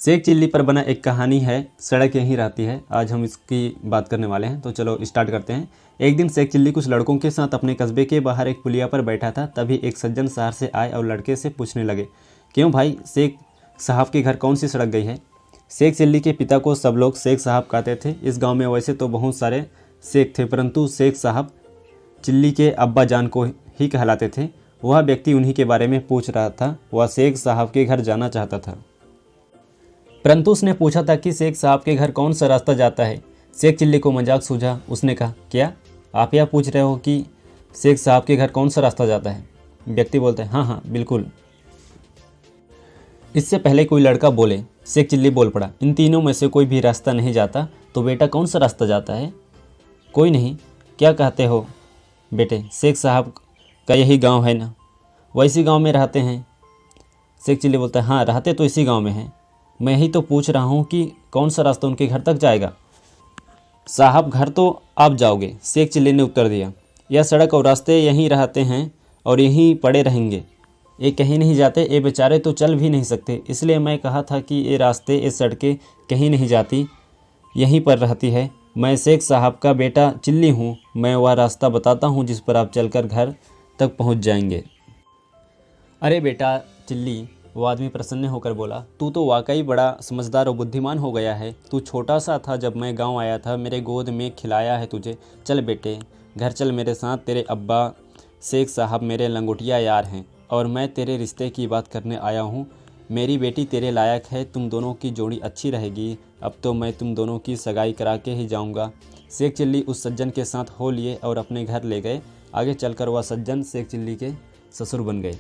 Sheikh chilli पर बना एक कहानी है, सड़क यहीं रहती है। आज हम इसकी बात करने वाले हैं, तो चलो स्टार्ट करते हैं। एक दिन शेख चिल्ली कुछ लड़कों के साथ अपने कस्बे के बाहर एक पुलिया पर बैठा था। तभी एक सज्जन शहर से आए और लड़के से पूछने लगे, क्यों भाई, शेख साहब के घर कौन सी सड़क गई है? शेख चिल्ली के पिता को सब लोग शेख साहब कहते थे। इस गाँव में वैसे तो बहुत सारे शेख थे, परंतु शेख साहब चिल्ली के अब्बा जान को ही कहलाते थे। वह व्यक्ति उन्हीं के बारे में पूछ रहा था। वह शेख साहब के घर जाना चाहता था, परंतु उसने पूछा था कि शेख साहब के घर कौन सा रास्ता जाता है। शेख चिल्ली को मजाक सूझा। उसने कहा, क्या आप यह पूछ रहे हो कि शेख साहब के घर कौन सा रास्ता जाता है? व्यक्ति बोलता है, हाँ हाँ बिल्कुल। इससे पहले कोई लड़का बोले, शेख चिल्ली बोल पड़ा, इन तीनों में से कोई भी रास्ता नहीं जाता, तो बेटा कौन सा रास्ता जाता है? कोई नहीं। क्या कहते हो बेटे, शेख साहब का यही गांव है ना, वैसी गांव में रहते हैं? शेख चिल्ली बोलता है, हाँ रहते तो इसी गांव में हैं। मैं यही तो पूछ रहा हूँ कि कौन सा रास्ता उनके घर तक जाएगा। साहब घर तो आप जाओगे, शेख चिल्ली ने उत्तर दिया। यह सड़क और रास्ते यहीं रहते हैं और यहीं पड़े रहेंगे, ये कहीं नहीं जाते। ये बेचारे तो चल भी नहीं सकते, इसलिए मैं कहा था कि ये रास्ते, ये सड़कें कहीं नहीं जाती, यहीं पर रहती है। मैं शेख साहब का बेटा चिल्ली हूँ। मैं वह रास्ता बताता हूँ जिस पर आप चलकर घर तक पहुँच जाएंगे। अरे बेटा चिल्ली, वो आदमी प्रसन्न होकर बोला, तू तो वाकई बड़ा समझदार और बुद्धिमान हो गया है। तू छोटा सा था जब मैं गांव आया था, मेरे गोद में खिलाया है तुझे। चल बेटे घर चल मेरे साथ। तेरे अब्बा शेख साहब मेरे लंगोटिया यार हैं और मैं तेरे रिश्ते की बात करने आया हूँ। मेरी बेटी तेरे लायक है, तुम दोनों की जोड़ी अच्छी रहेगी। अब तो मैं तुम दोनों की सगाई करा के ही जाऊँगा। शेख चिल्ली उस सज्जन के साथ हो लिए और अपने घर ले गए। आगे चलकर वह सज्जन शेख चिल्ली के ससुर बन गए।